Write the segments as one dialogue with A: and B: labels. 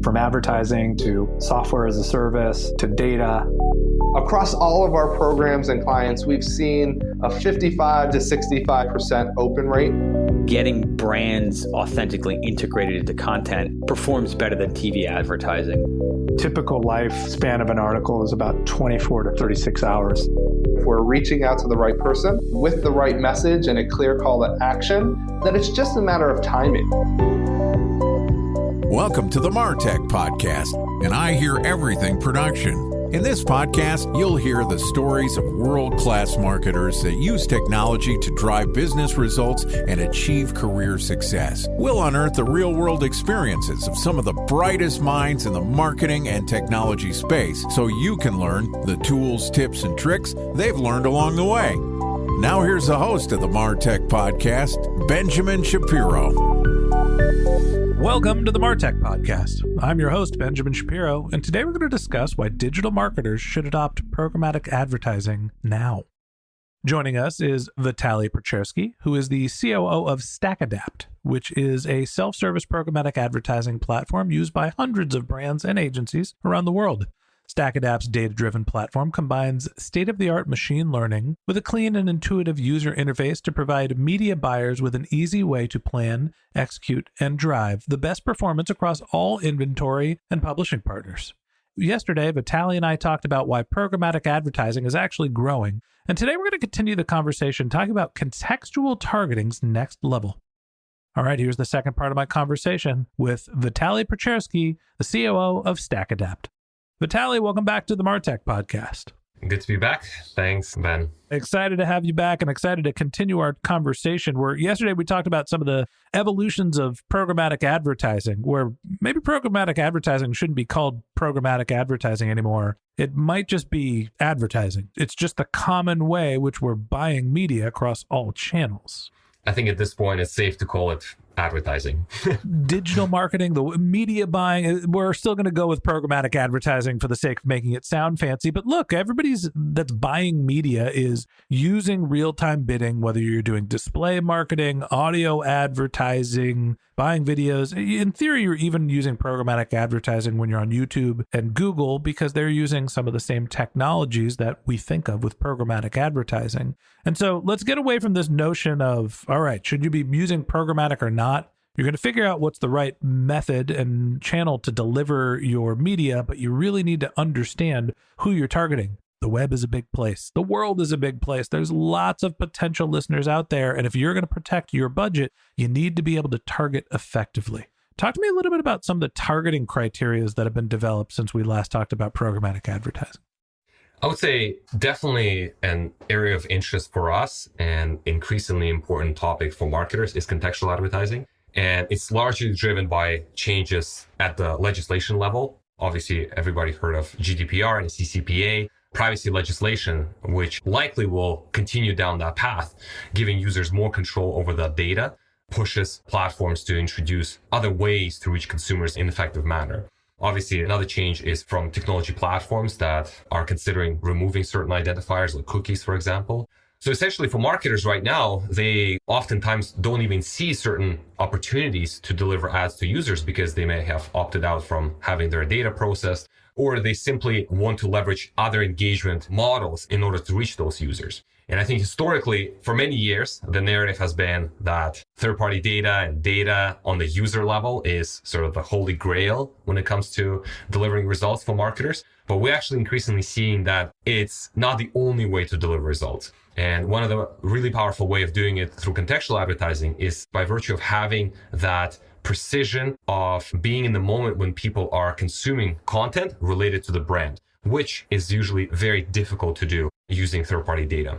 A: From advertising to software as a service to data.
B: Across all of our programs and clients, we've seen a 55 to 65% open rate.
C: Getting brands authentically integrated into content performs better than TV advertising.
A: Typical lifespan of an article is about 24 to 36 hours.
B: If we're reaching out to the right person with the right message and a clear call to action, then it's just a matter of timing.
D: Welcome to the MarTech Podcast, and I Hear Everything production. In this podcast, you'll hear the stories of world-class marketers that use technology to drive business results and achieve career success. We'll unearth the real-world experiences of some of the brightest minds in the marketing and technology space so you can learn the tools, tips, and tricks they've learned along the way. Now here's the host of the MarTech Podcast, Benjamin Shapiro.
E: Welcome to the MarTech Podcast. I'm your host, Benjamin Shapiro, and today we're going to discuss why digital marketers should adopt programmatic advertising now. Joining us is Vitaly Pecherskiy, who is the COO of StackAdapt, which is a self-service programmatic advertising platform used by hundreds of brands and agencies around the world. StackAdapt's data-driven platform combines state-of-the-art machine learning with a clean and intuitive user interface to provide media buyers with an easy way to plan, execute, and drive the best performance across all inventory and publishing partners. Yesterday, Vitaly and I talked about why programmatic advertising is actually growing, and today we're going to continue the conversation talking about contextual targeting's next level. All right, here's the second part of my conversation with Vitaly Pecherskiy, the COO of StackAdapt. Vitaly, welcome back to the MarTech Podcast.
F: Good to be back. Thanks, Ben.
E: Excited to have you back and excited to continue our conversation where yesterday we talked about some of the evolutions of programmatic advertising, where maybe programmatic advertising shouldn't be called programmatic advertising anymore. It might just be advertising. It's just the common way which we're buying media across all channels.
F: I think at this point it's safe to call it advertising.
E: Digital marketing, the media buying, we're still going to go with programmatic advertising for the sake of making it sound fancy. But look, that's buying media is using real-time bidding, whether you're doing display marketing, audio advertising, buying videos. In theory, you're even using programmatic advertising when you're on YouTube and Google because they're using some of the same technologies that we think of with programmatic advertising. And so let's get away from this notion of, all right, should you be using programmatic or not? You're going to figure out what's the right method and channel to deliver your media, but you really need to understand who you're targeting. The web is a big place. The world is a big place. There's lots of potential listeners out there. And if you're going to protect your budget, you need to be able to target effectively. Talk to me a little bit about some of the targeting criteria that have been developed since we last talked about programmatic advertising.
F: I would say definitely an area of interest for us and increasingly important topic for marketers is contextual advertising. And it's largely driven by changes at the legislation level. Obviously, everybody heard of GDPR and CCPA, privacy legislation, which likely will continue down that path, giving users more control over the data, pushes platforms to introduce other ways to reach consumers in an effective manner. Obviously, another change is from technology platforms that are considering removing certain identifiers like cookies, for example. So essentially for marketers right now, they oftentimes don't even see certain opportunities to deliver ads to users because they may have opted out from having their data processed, or they simply want to leverage other engagement models in order to reach those users. And I think historically, for many years, the narrative has been that third-party data and data on the user level is sort of the holy grail when it comes to delivering results for marketers. But we're actually increasingly seeing that it's not the only way to deliver results. And one of the really powerful way of doing it through contextual advertising is by virtue of having that precision of being in the moment when people are consuming content related to the brand, which is usually very difficult to do using third-party data.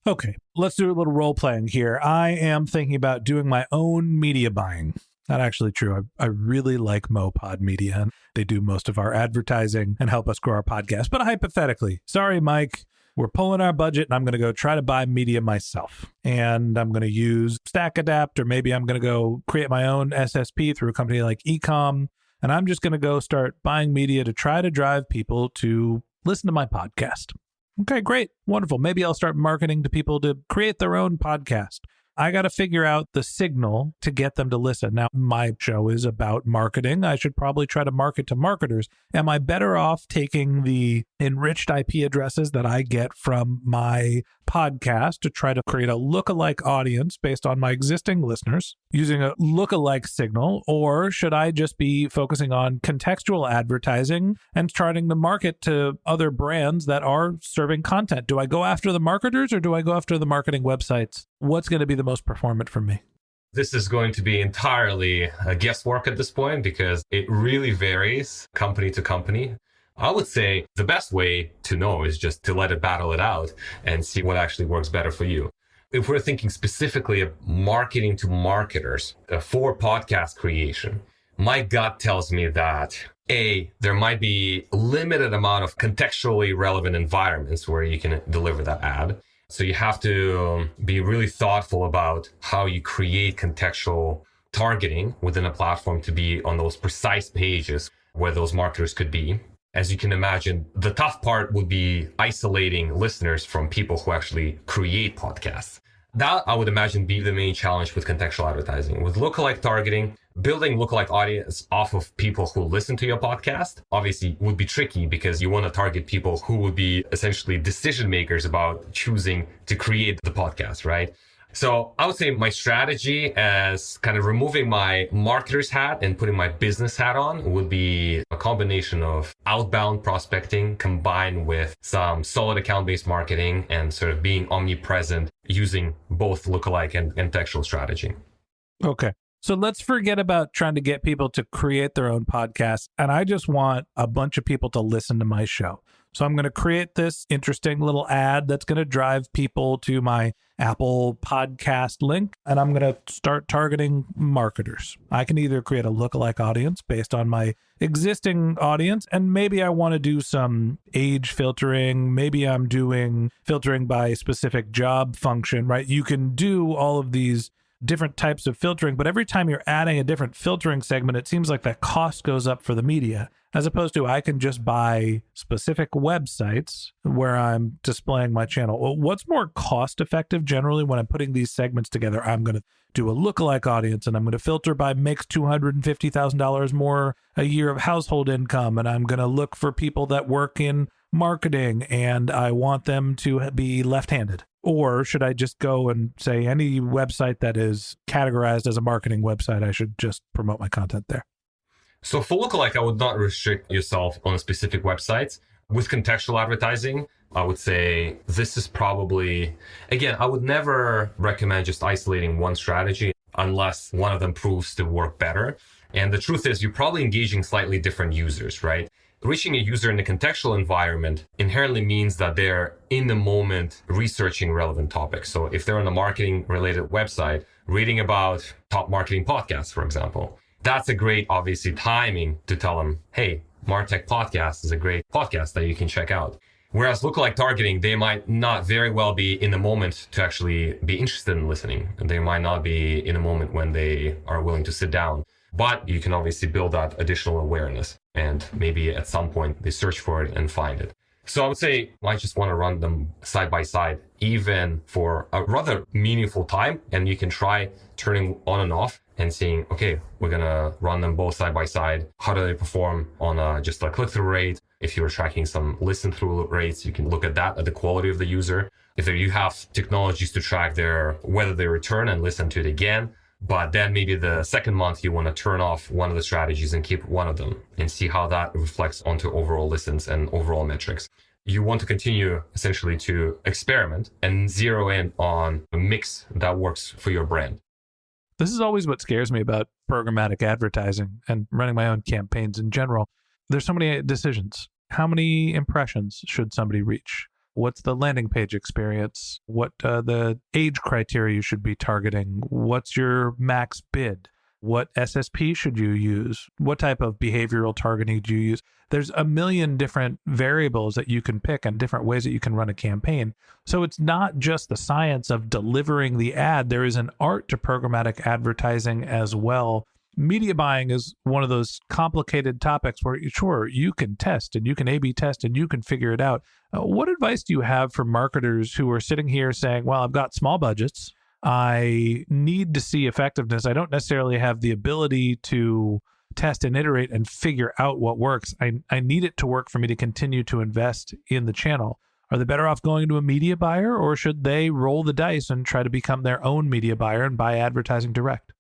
E: Okay, let's do a little role playing here. I am thinking about doing my own media buying. Not actually true. I really like Mopod Media. They do most of our advertising and help us grow our podcast. But hypothetically, sorry, Mike, we're pulling our budget and I'm going to go try to buy media myself. And I'm going to use StackAdapt, or maybe I'm going to go create my own SSP through a company like Ecom. And I'm just going to go start buying media to try to drive people to listen to my podcast. Okay, great. Wonderful. Maybe I'll start marketing to people to create their own podcast. I got to figure out the signal to get them to listen. Now, my show is about marketing. I should probably try to market to marketers. Am I better off taking the enriched IP addresses that I get from my podcast to try to create a lookalike audience based on my existing listeners using a lookalike signal? Or should I just be focusing on contextual advertising and starting to market to other brands that are serving content? Do I go after the marketers or do I go after the marketing websites? What's going to be the most performant for me?
F: This is going to be entirely guesswork at this point because it really varies company to company. I would say the best way to know is just to let it battle it out and see what actually works better for you. If we're thinking specifically of marketing to marketers for podcast creation, my gut tells me that there might be a limited amount of contextually relevant environments where you can deliver that ad. So you have to be really thoughtful about how you create contextual targeting within a platform to be on those precise pages where those marketers could be. As you can imagine, the tough part would be isolating listeners from people who actually create podcasts. That, I would imagine, be the main challenge with contextual advertising. With lookalike targeting, building lookalike audience off of people who listen to your podcast obviously would be tricky because you want to target people who would be essentially decision makers about choosing to create the podcast, right? So I would say my strategy as kind of removing my marketer's hat and putting my business hat on would be a combination of outbound prospecting combined with some solid account-based marketing and sort of being omnipresent using both lookalike and contextual strategy.
E: Okay. So let's forget about trying to get people to create their own podcasts. And I just want a bunch of people to listen to my show. So I'm going to create this interesting little ad that's going to drive people to my Apple podcast link. And I'm going to start targeting marketers. I can either create a lookalike audience based on my existing audience, and maybe I want to do some age filtering. Maybe I'm doing filtering by specific job function, right? You can do all of these different types of filtering, but every time you're adding a different filtering segment, it seems like that cost goes up for the media, as opposed to I can just buy specific websites where I'm displaying my channel. Well, what's more cost effective generally when I'm putting these segments together? I'm going to do a lookalike audience and I'm going to filter by makes $250,000 more a year of household income. And I'm going to look for people that work in marketing and I want them to be left-handed. Or should I just go and say any website that is categorized as a marketing website, I should just promote my content there?
F: So for lookalike, I would not restrict yourself on a specific website. With contextual advertising, I would say this is probably, again, I would never recommend just isolating one strategy unless one of them proves to work better. And the truth is you're probably engaging slightly different users, right? Reaching a user in a contextual environment inherently means that they're in the moment researching relevant topics. So if they're on a marketing related website, reading about top marketing podcasts, for example, that's a great, obviously, timing to tell them, hey, MarTech Podcast is a great podcast that you can check out. Whereas lookalike targeting, they might not very well be in the moment to actually be interested in listening. And they might not be in a moment when they are willing to sit down. But you can obviously build that additional awareness. And maybe at some point they search for it and find it. So I would say I just want to run them side by side, even for a rather meaningful time. And you can try turning on and off and seeing, okay, we're going to run them both side by side. How do they perform on just a click-through rate? If you're tracking some listen-through rates, you can look at that, at the quality of the user. If you have technologies to track whether they return and listen to it again, but then maybe the second month you want to turn off one of the strategies and keep one of them and see how that reflects onto overall listens and overall metrics. You want to continue essentially to experiment and zero in on a mix that works for your brand.
E: This is always what scares me about programmatic advertising and running my own campaigns in general. There's so many decisions. How many impressions should somebody reach? What's the landing page experience? What the age criteria you should be targeting? What's your max bid? What SSP should you use? What type of behavioral targeting do you use? There's a million different variables that you can pick and different ways that you can run a campaign. So it's not just the science of delivering the ad. There is an art to programmatic advertising as well. Media buying is one of those complicated topics where, sure, you can test and you can A/B test and you can figure it out. What advice do you have for marketers who are sitting here saying, well, I've got small budgets, I need to see effectiveness. I don't necessarily have the ability to test and iterate and figure out what works. I need it to work for me to continue to invest in the channel. Are they better off going to a media buyer, or should they roll the dice and try to become their own media buyer and buy advertising direct?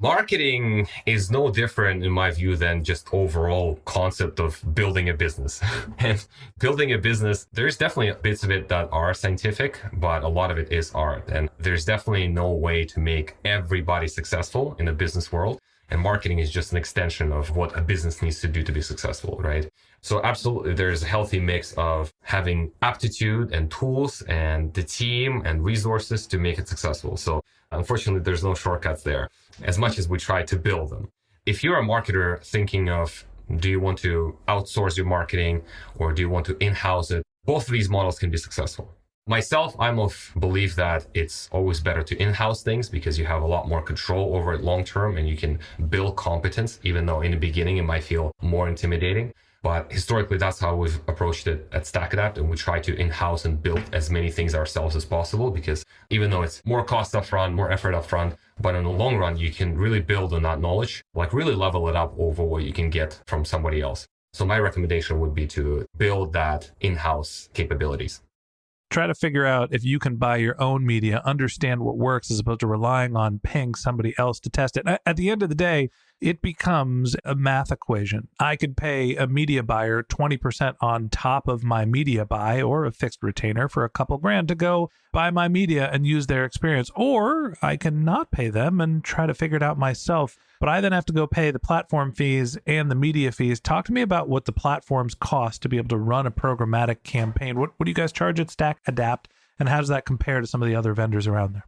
F: Marketing is no different, in my view, than just overall concept of building a business. And building a business, there's definitely bits of it that are scientific, but a lot of it is art. And there's definitely no way to make everybody successful in the business world. And marketing is just an extension of what a business needs to do to be successful, right? So absolutely, there's a healthy mix of having aptitude and tools and the team and resources to make it successful. So unfortunately, there's no shortcuts there, as much as we try to build them. If you're a marketer thinking of, do you want to outsource your marketing or do you want to in-house it? Both of these models can be successful. Myself, I'm of belief that it's always better to in-house things because you have a lot more control over it long-term and you can build competence, even though in the beginning it might feel more intimidating. But historically, that's how we've approached it at StackAdapt, and we try to in-house and build as many things ourselves as possible, because even though it's more cost upfront, more effort upfront, but in the long run, you can really build on that knowledge, like really level it up over what you can get from somebody else. So my recommendation would be to build that in-house capabilities.
E: Try to figure out if you can buy your own media, understand what works as opposed to relying on paying somebody else to test it. At the end of the day, it becomes a math equation. I could pay a media buyer 20% on top of my media buy or a fixed retainer for a couple grand to go buy my media and use their experience. Or I can not pay them and try to figure it out myself. But I then have to go pay the platform fees and the media fees. Talk to me about what the platforms cost to be able to run a programmatic campaign. What do you guys charge at StackAdapt, and how does that compare to some of the other vendors around there?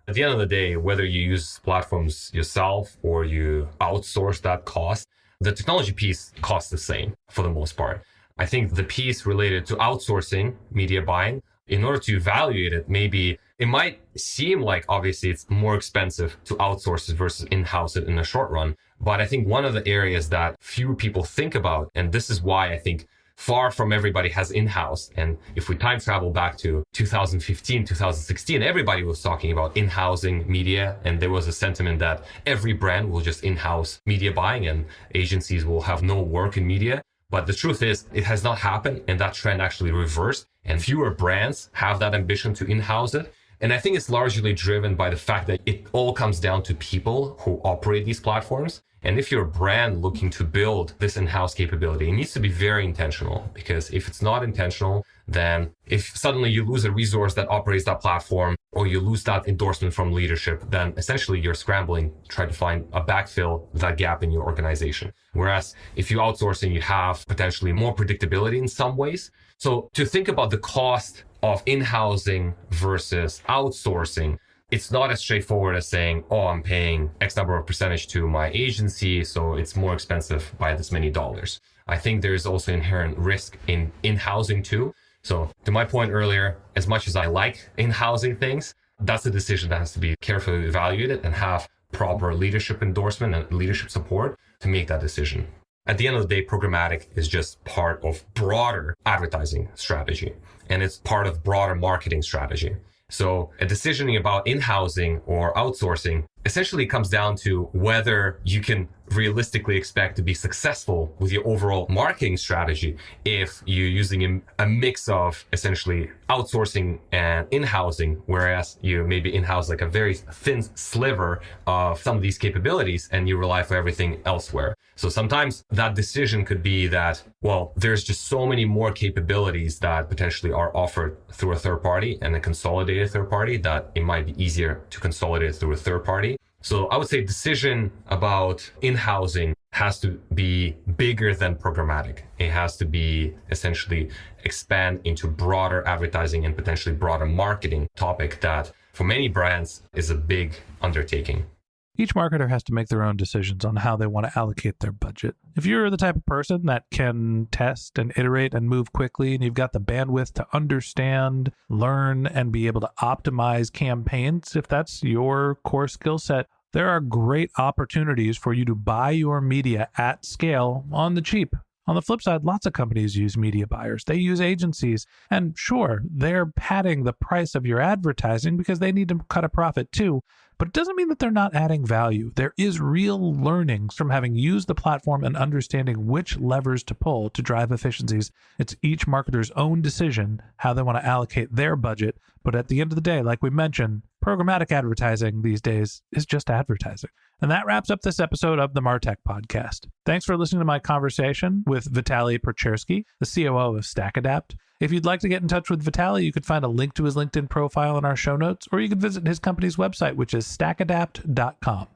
F: At the end of the day, whether you use platforms yourself or you outsource that cost, the technology piece costs the same for the most part. I think the piece related to outsourcing media buying, in order to evaluate it, maybe it might seem like obviously it's more expensive to outsource it versus in-house it in the short run. But I think one of the areas that fewer people think about, and this is why I think far from everybody has in-house. And if we time travel back to 2015, 2016, everybody was talking about in-housing media. And there was a sentiment that every brand will just in-house media buying and agencies will have no work in media. But the truth is, it has not happened, and that trend actually reversed, and fewer brands have that ambition to in-house it. And I think it's largely driven by the fact that it all comes down to people who operate these platforms. And if you're a brand looking to build this in-house capability, it needs to be very intentional, because if it's not intentional, then if suddenly you lose a resource that operates that platform, or you lose that endorsement from leadership, then essentially you're scrambling to try to find a backfill that gap in your organization. Whereas if you outsourcing, you have potentially more predictability in some ways. So to think about the cost of in-housing versus outsourcing, it's not as straightforward as saying, oh, I'm paying X number of percentage to my agency, so it's more expensive by this many dollars. I think there's also inherent risk in in-housing too. So to my point earlier, as much as I like in-housing things, that's a decision that has to be carefully evaluated and have proper leadership endorsement and leadership support to make that decision. At the end of the day, programmatic is just part of broader advertising strategy, and it's part of broader marketing strategy. So a decisioning about in-housing or outsourcing essentially comes down to whether you can realistically expect to be successful with your overall marketing strategy if you're using a mix of essentially outsourcing and in-housing, whereas you maybe in-house like a very thin sliver of some of these capabilities and you rely for everything elsewhere. So sometimes that decision could be that, well, there's just so many more capabilities that potentially are offered through a third party and a consolidated third party that it might be easier to consolidate through a third party. So I would say decision about in-housing has to be bigger than programmatic. It has to be essentially expand into broader advertising and potentially broader marketing topic that for many brands is a big undertaking.
E: Each marketer has to make their own decisions on how they want to allocate their budget. If you're the type of person that can test and iterate and move quickly, and you've got the bandwidth to understand, learn, and be able to optimize campaigns, if that's your core skill set, there are great opportunities for you to buy your media at scale on the cheap On the flip side, lots of companies use media buyers. They use agencies. And sure, they're padding the price of your advertising because they need to cut a profit too. But it doesn't mean that they're not adding value. There is real learnings from having used the platform and understanding which levers to pull to drive efficiencies. It's each marketer's own decision how they want to allocate their budget. But at the end of the day, like we mentioned, programmatic advertising these days is just advertising. And that wraps up this episode of the MarTech Podcast. Thanks for listening to my conversation with Vitaly Pecherskiy, the COO of StackAdapt. If you'd like to get in touch with Vitaly, you could find a link to his LinkedIn profile in our show notes, or you could visit his company's website, which is StackAdapt.com.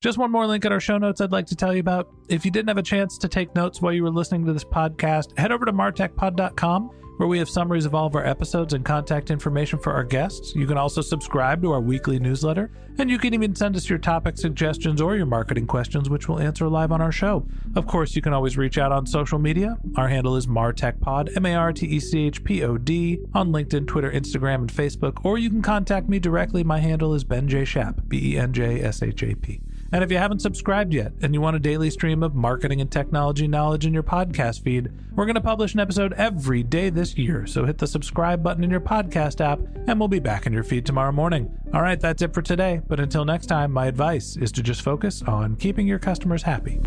E: Just one more link in our show notes I'd like to tell you about. If you didn't have a chance to take notes while you were listening to this podcast, head over to martechpod.com, where we have summaries of all of our episodes and contact information for our guests. You can also subscribe to our weekly newsletter, and you can even send us your topic suggestions or your marketing questions, which we'll answer live on our show. Of course, you can always reach out on social media. Our handle is MarTechPod, MarTechPod, on LinkedIn, Twitter, Instagram, and Facebook, or you can contact me directly. My handle is Ben J. Shap, BenJShap. And if you haven't subscribed yet and you want a daily stream of marketing and technology knowledge in your podcast feed, we're going to publish an episode every day this year. So hit the subscribe button in your podcast app and we'll be back in your feed tomorrow morning. All right, that's it for today. But until next time, my advice is to just focus on keeping your customers happy.